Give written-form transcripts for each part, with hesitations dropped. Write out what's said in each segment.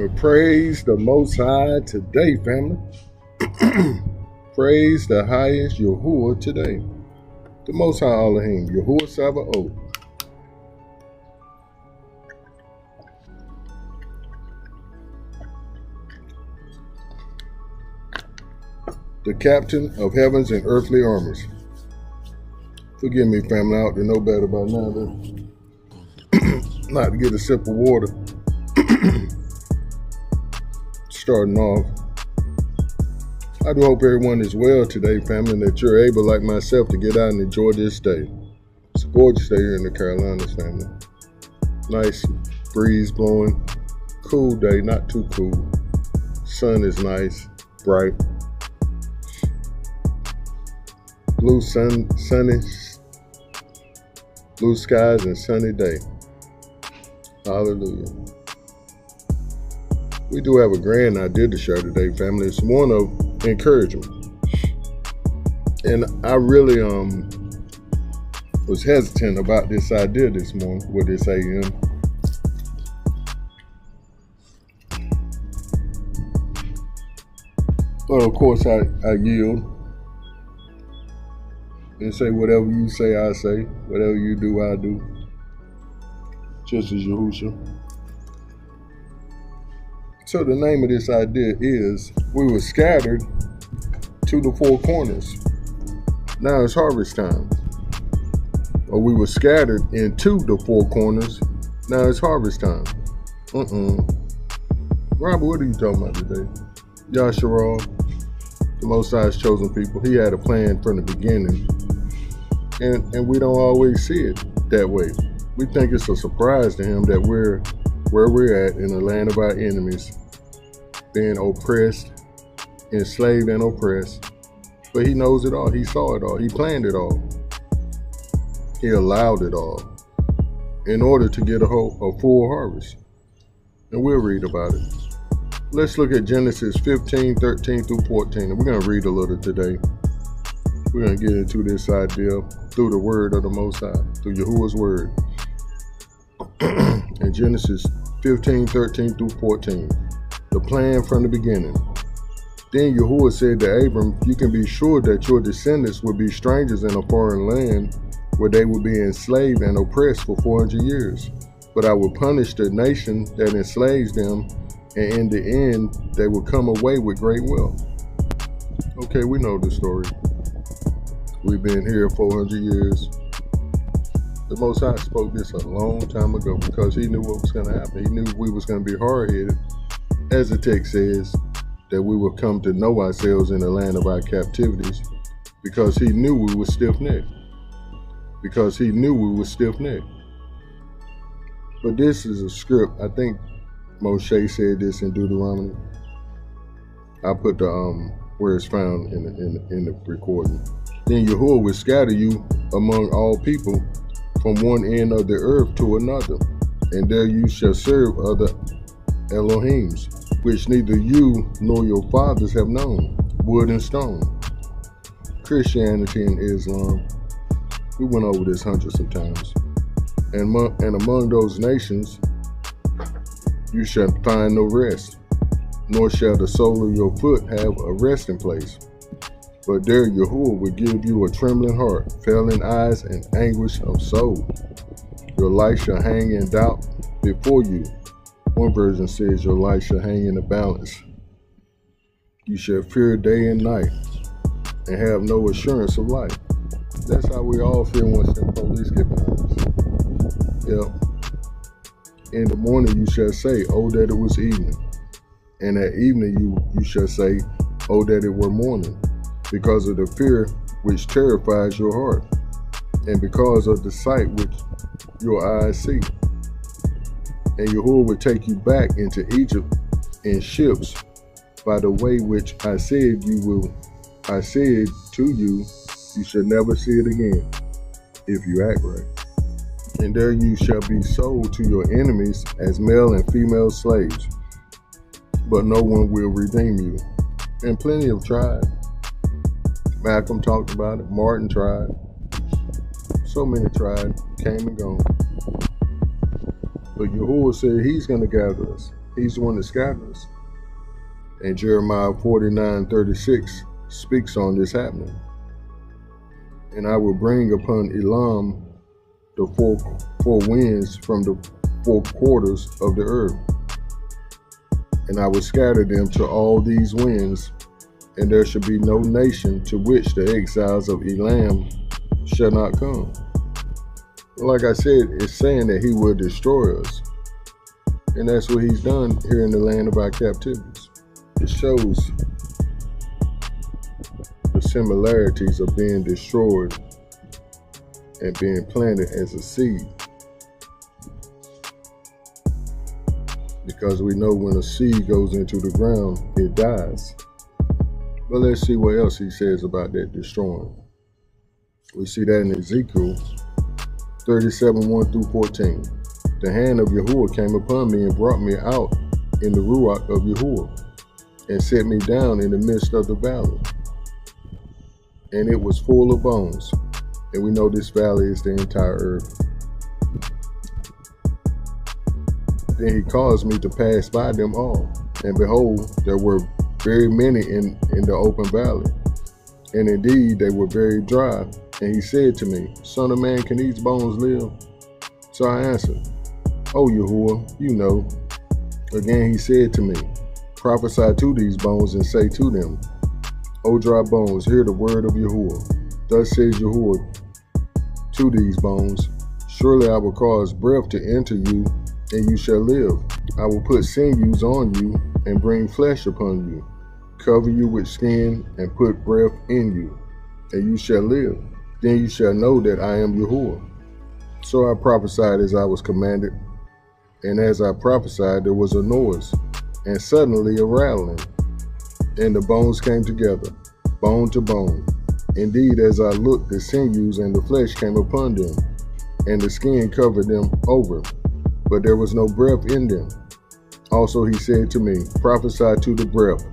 Praise the Most High today, family. Praise the highest Yahuwah today. The Most High Elohim, Yahuwah Sabaoth. The captain of heavens and earthly armies. Forgive me, family, I ought to know better by now than not to get a sip of water. Starting off, I do hope everyone is well today, family, and that you're able, like myself, to get out and enjoy this day. It's a gorgeous day here in the Carolinas, family. Nice breeze blowing, cool day, not too cool. Sun is nice, bright. Blue sunny, blue skies and sunny day. Hallelujah. We do have a grand idea to share today, family. It's one of encouragement. And I really was hesitant about this idea this morning with this AM. But of course I yield and say whatever you say, I say. Whatever you do, I do. Just as Yahushua. So the name of this idea is, we were scattered to the four corners. Now it's harvest time. Or we were scattered into the four corners. Now it's harvest time. Robert, what are you talking about today? Yasharal, the Most High's chosen people. He had a plan from the beginning. And we don't always see it that way. We think it's a surprise to him that we're where we're at in the land of our enemies, being oppressed, enslaved and oppressed. But he knows it all. He saw it all. He planned it all. He allowed it all in order to get a full harvest. And we'll read about it. Let's look at Genesis 15, 13 through 14. And we're going to read a little today. We're going to get into this idea through the word of the Most High, through Yahuwah's word. In Genesis 15, 13 through 14, the plan from the beginning. Then Yahuwah said to Abram, you can be sure that your descendants will be strangers in a foreign land where they will be enslaved and oppressed for 400 years. But I will punish the nation that enslaves them, and in the end, they will come away with great wealth. Okay, we know the story. We've been here 400 years. The Most High spoke this a long time ago because he knew what was going to happen. He knew we was going to be hard-headed. As the text says, that we will come to know ourselves in the land of our captivities because he knew we were stiff-necked. Because he knew we were stiff-necked. But this is a script. I think Moshe said this in Deuteronomy. I put the where it's found in the recording. Then Yahuwah will scatter you among all people from one end of the earth to another, and there you shall serve other Elohims, which neither you nor your fathers have known, wood and stone. Christianity and Islam, we went over this hundreds of times. And among those nations, you shall find no rest, nor shall the sole of your foot have a resting place. But there Yahuwah will give you a trembling heart, failing eyes, and anguish of soul. Your life shall hang in doubt before you. One version says your life shall hang in the balance. You shall fear day and night, and have no assurance of life. That's how we all feel once the police get behind us. Yep. In the morning you shall say, oh, that it was evening. And at evening you shall say, oh, that it were morning. Because of the fear which terrifies your heart, and because of the sight which your eyes see. And Yahuwah will take you back into Egypt in ships by the way which I said to you, you shall never see it again, if you act right. And there you shall be sold to your enemies as male and female slaves, but no one will redeem you. And plenty have tried. Malcolm talked about it. Martin tried. So many tried, came and gone. But Yahuwah said he's going to gather us. He's the one that scatters. And Jeremiah 49:36 speaks on this happening. And I will bring upon Elam the four winds from the four quarters of the earth. And I will scatter them to all these winds, and there shall be no nation to which the exiles of Elam shall not come. Like I said, it's saying that he will destroy us. And that's what he's done here in the land of our captivities. It shows the similarities of being destroyed and being planted as a seed. Because we know when a seed goes into the ground, it dies. But let's see what else he says about that destroying. We see that in Ezekiel 37:1-14. The hand of Yahuwah came upon me and brought me out in the Ruach of Yahuwah and set me down in the midst of the valley. And it was full of bones. And we know this valley is the entire earth. Then he caused me to pass by them all. And behold, there were very many in the open valley. And indeed, they were very dry. And he said to me, Son of man, can these bones live? So I answered, O Yahuwah, you know. Again he said to me, Prophesy to these bones and say to them, O dry bones, hear the word of Yahuwah. Thus says Yahuwah to these bones, Surely I will cause breath to enter you, and you shall live. I will put sinews on you, and bring flesh upon you, cover you with skin, and put breath in you, and you shall live. Then you shall know that I am Yahuwah. So I prophesied as I was commanded, and as I prophesied there was a noise, and suddenly a rattling, and the bones came together, bone to bone. Indeed, as I looked, the sinews and the flesh came upon them, and the skin covered them over, but there was no breath in them. Also he said to me, Prophesy to the breath,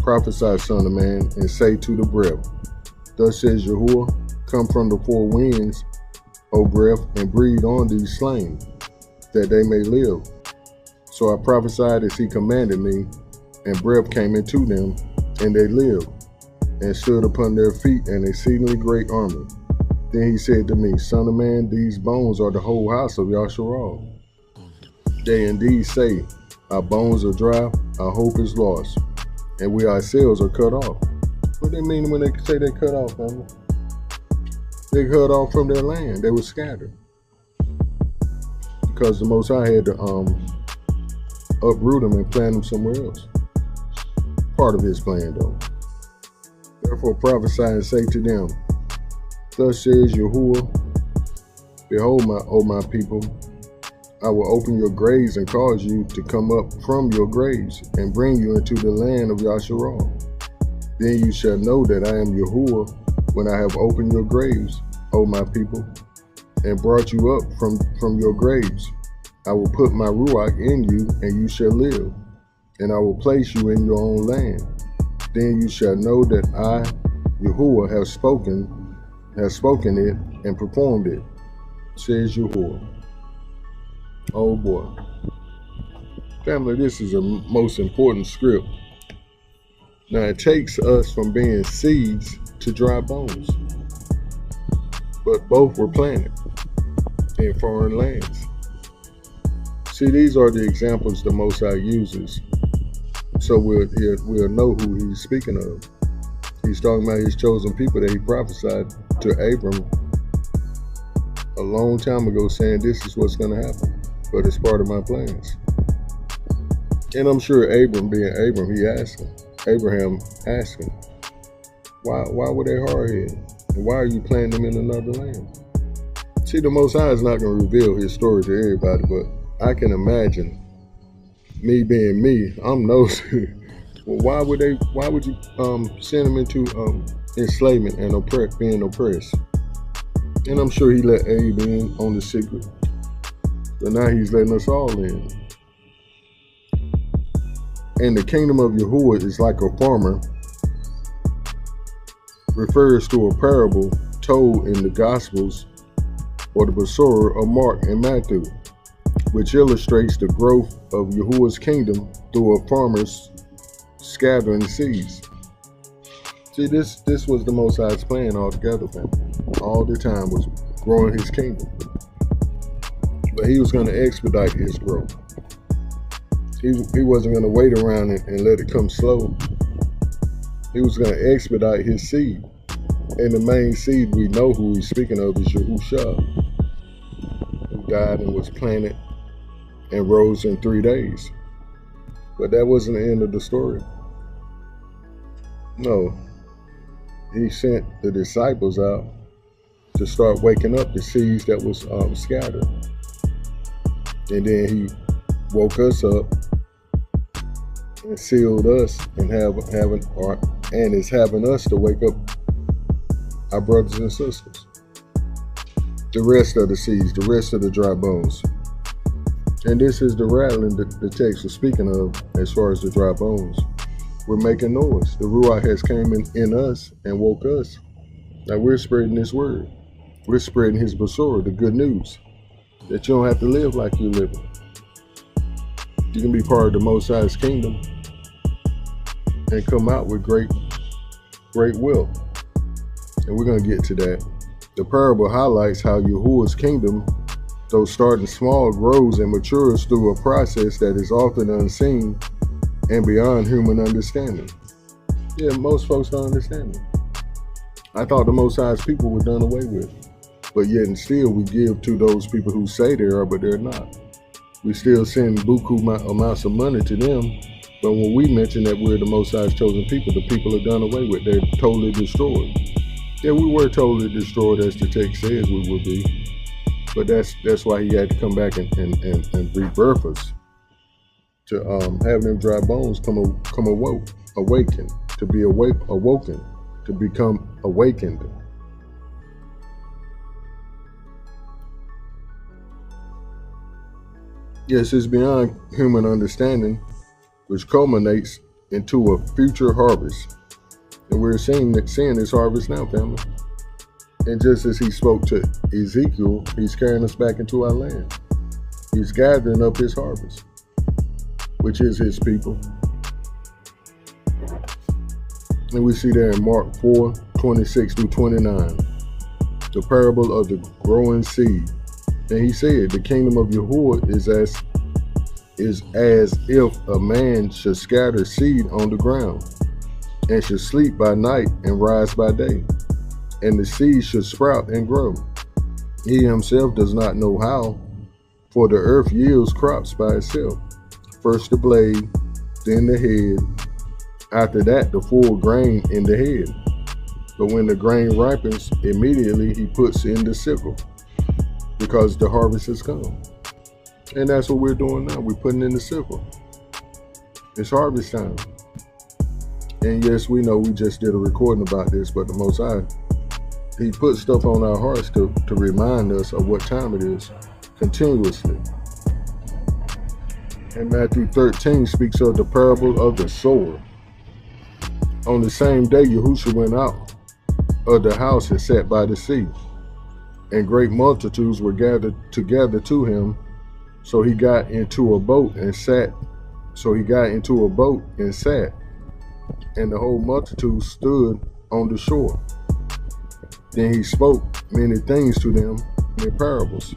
prophesy, son of man, and say to the breath, Thus says Yahuwah, Come from the four winds, O breath, and breathe on these slain, that they may live. So I prophesied as he commanded me, and breath came into them, and they lived, and stood upon their feet an exceedingly great army. Then he said to me, Son of man, these bones are the whole house of Yasharal. They indeed say, Our bones are dry, our hope is lost, and we ourselves are cut off. What do they mean when they say they cut off, family? They cut off from their land. They were scattered. Because the Most High had to uproot them and plant them somewhere else. Part of his plan, though. Therefore prophesy and say to them, Thus says Yahuwah, Behold, O my people, I will open your graves and cause you to come up from your graves and bring you into the land of Yasharal. Then you shall know that I am Yahuwah when I have opened your graves, O my people, and brought you up from your graves. I will put my Ruach in you, and you shall live, and I will place you in your own land. Then you shall know that I, Yahuwah, have spoken it and performed it, says Yahuwah. Oh boy. Family, this is a most important script. Now it takes us from being seeds to dry bones. But both were planted in foreign lands. See, these are the examples the Most High uses, so we'll know who he's speaking of. He's talking about his chosen people that he prophesied to Abram a long time ago, saying this is what's going to happen, but it's part of my plans. And I'm sure Abram, being Abram, Abraham asked him, why were they hard-headed? And why are you planting them in another land? See, the Most High is not going to reveal his story to everybody, but I can imagine, me being me, I'm nosy. Well, why would you send them into enslavement and being oppressed? And I'm sure he let Abe in on the secret, but now he's letting us all in. And the kingdom of Yahuwah is like a farmer, refers to a parable told in the Gospels or the Besorah of Mark and Matthew. which illustrates the growth of Yahuwah's kingdom through a farmer's scattering seeds. See, this was the Most High's plan altogether, family. All the time was growing his kingdom. But he was going to expedite his growth. He wasn't going to wait around and let it come slow. He was going to expedite his seed. And the main seed we know who he's speaking of is Yahushua, who died and was planted and rose in 3 days. But that wasn't the end of the story. No. He sent the disciples out to start waking up the seeds that was scattered. And then he woke us up and sealed us and is having us to wake up our brothers and sisters. The rest of the seeds, the rest of the dry bones. And this is the rattling that the text was speaking of as far as the dry bones. We're making noise. The Ruach has came in us and woke us. Now we're spreading this word. We're spreading his Basura, the good news. That you don't have to live like you're living. You can be part of the Most High's kingdom and come out with great wealth. And we're going to get to that. The parable highlights how Yahuwah's kingdom, though starting small, grows and matures through a process that is often unseen and beyond human understanding. Yeah, most folks don't understand it. I thought the Most High's people were done away with. But yet and still we give to those people who say they are, but they're not. We still send buku amounts of money to them. But when we mention that we're the Most High's chosen people, the people are done away with. They're totally destroyed. Yeah, we were totally destroyed as the text says we will be. But that's why he had to come back and rebirth us. To have them dry bones come awaken, to be awoken, to become awakened. Yes, it's beyond human understanding, which culminates into a future harvest. And we're seeing this harvest now, family. And just as he spoke to Ezekiel, he's carrying us back into our land. He's gathering up his harvest, which is his people. And we see there in Mark 4:26-29, the parable of the growing seed. And he said, the kingdom of Yahuwah is as if a man should scatter seed on the ground, and should sleep by night and rise by day, and the seed should sprout and grow. He himself does not know how, for the earth yields crops by itself. First the blade, then the head, after that the full grain in the head. But when the grain ripens, immediately he puts in the sickle, because the harvest has come. And that's what we're doing now. We're putting in the sickle. It's harvest time. And yes, we know we just did a recording about this, but the Most High, he put stuff on our hearts to remind us of what time it is continuously. And Matthew 13 speaks of the parable of the sower. On the same day, Yahushua went out of the house and sat by the sea, and great multitudes were gathered together to him. So he got into a boat and sat. And the whole multitude stood on the shore. Then he spoke many things to them in parables,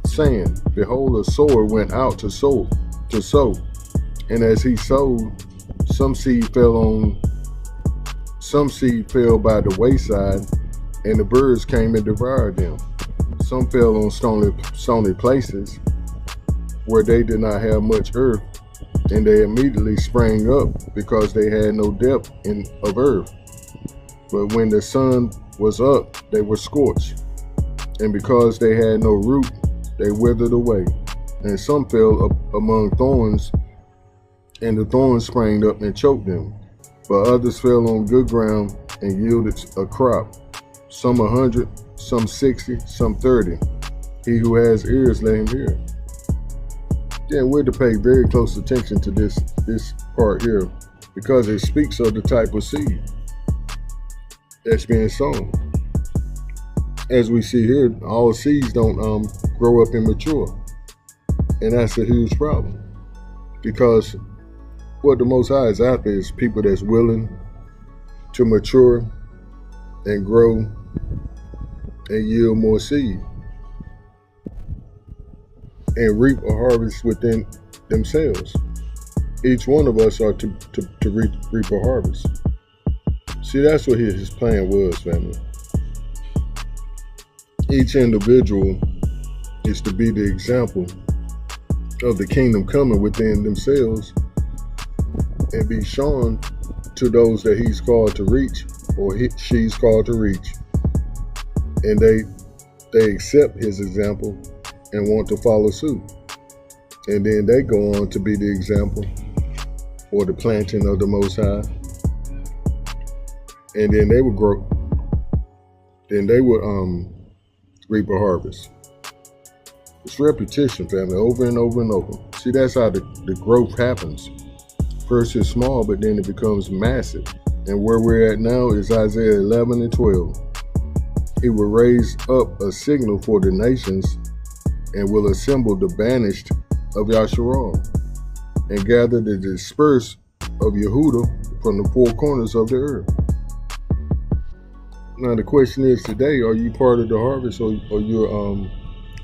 saying, behold, a sower went out to sow. And as he sowed, some seed fell by the wayside, and the birds came and devoured them. Some fell on stony places where they did not have much earth, and they immediately sprang up because they had no depth of earth. But when the sun was up, they were scorched, and because they had no root, they withered away. And some fell up among thorns, and the thorns sprang up and choked them. But others fell on good ground and yielded a crop, some 100, some 60, some 30. He who has ears, let him hear. Yeah, we're to pay very close attention to this part here, because it speaks of the type of seed that's being sown. As we see here, all seeds don't grow up and mature. And that's a huge problem, because what the Most High is after is people that's willing to mature and grow and yield more seed and reap a harvest within themselves. Each one of us are to reap a harvest. See, that's what his plan was, family. Each individual is to be the example of the kingdom coming within themselves and be shown to those that he's called to reach, or she's called to reach. And they accept his example and want to follow suit. And then they go on to be the example or the planting of the Most High. And then they would grow. Then they would reap a harvest. It's repetition, family, over and over and over. See, that's how the growth happens. First it's small, but then it becomes massive. And where we're at now is Isaiah 11 and 12. He will raise up a signal for the nations and will assemble the banished of Yasharal and gather the dispersed of Yehuda from the four corners of the earth. Now the question is today, are you part of the harvest, or you're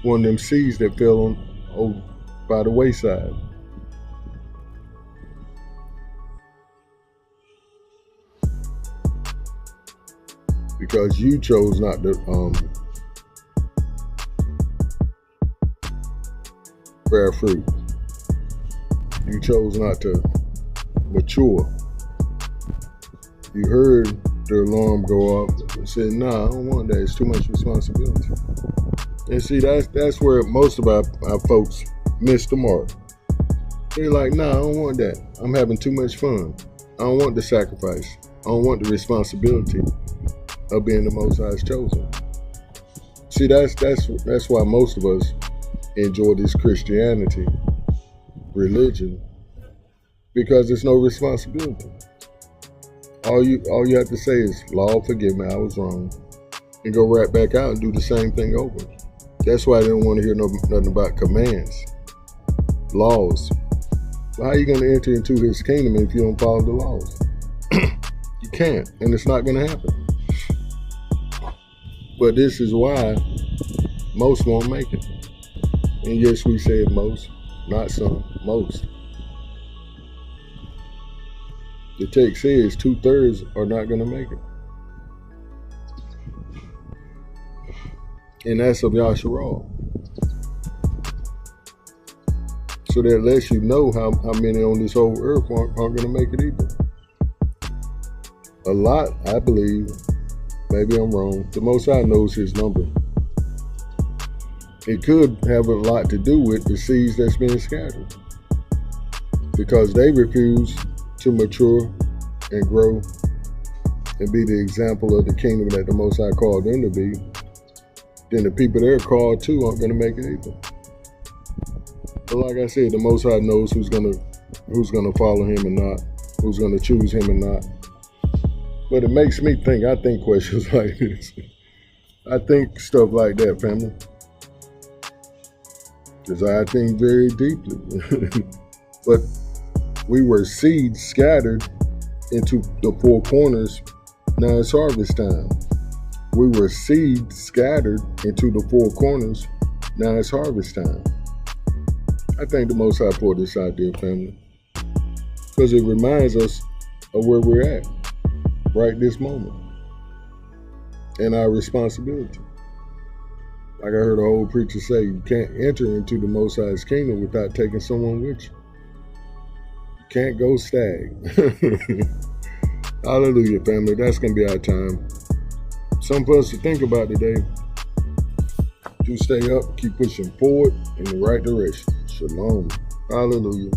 one of them seeds that fell over by the wayside? Because you chose not to bear fruit. You chose not to mature. You heard the alarm go off and said, "Nah, I don't want that. It's too much responsibility." And see, that's where most of our folks miss the mark. They're like, "Nah, I don't want that. I'm having too much fun. I don't want the sacrifice. I don't want the responsibility of being the Most High's chosen." See, that's why most of us enjoy this Christianity religion, because there's no responsibility. All you have to say is, "Lord, forgive me, I was wrong," and go right back out and do the same thing over. That's why I didn't want to hear nothing about commands, laws. Well, how are you going to enter into his kingdom if you don't follow the laws? You can't, and it's not going to happen. But this is why most won't make it. And yes, we said most, not some, most. The text says 2/3 are not going to make it. And that's of Yasharal. So that lets you know how many on this whole earth aren't going to make it either. A lot, I believe. Maybe I'm wrong. The Most High knows his number. It could have a lot to do with the seeds that's being scattered, because they refuse to mature and grow and be the example of the kingdom that the Most High called them to be. Then the people they're called to aren't going to make it either. But like I said, the Most High knows who's gonna follow him and not, who's gonna choose him and not. But it makes me think. I think questions like this. I think stuff like that, family, because I think very deeply. But we were seeds scattered into the four corners. Now it's harvest time. We were seeds scattered into the four corners. Now it's harvest time. I think the Most High put this out there, family, because it reminds us of where we're at right this moment and our responsibility. Like I heard an old preacher say, you can't enter into the Most High's kingdom without taking someone with you. You can't go stag. Hallelujah, family. That's going to be our time. Something for us to think about today. Do stay up, keep pushing forward in the right direction. Shalom. Hallelujah.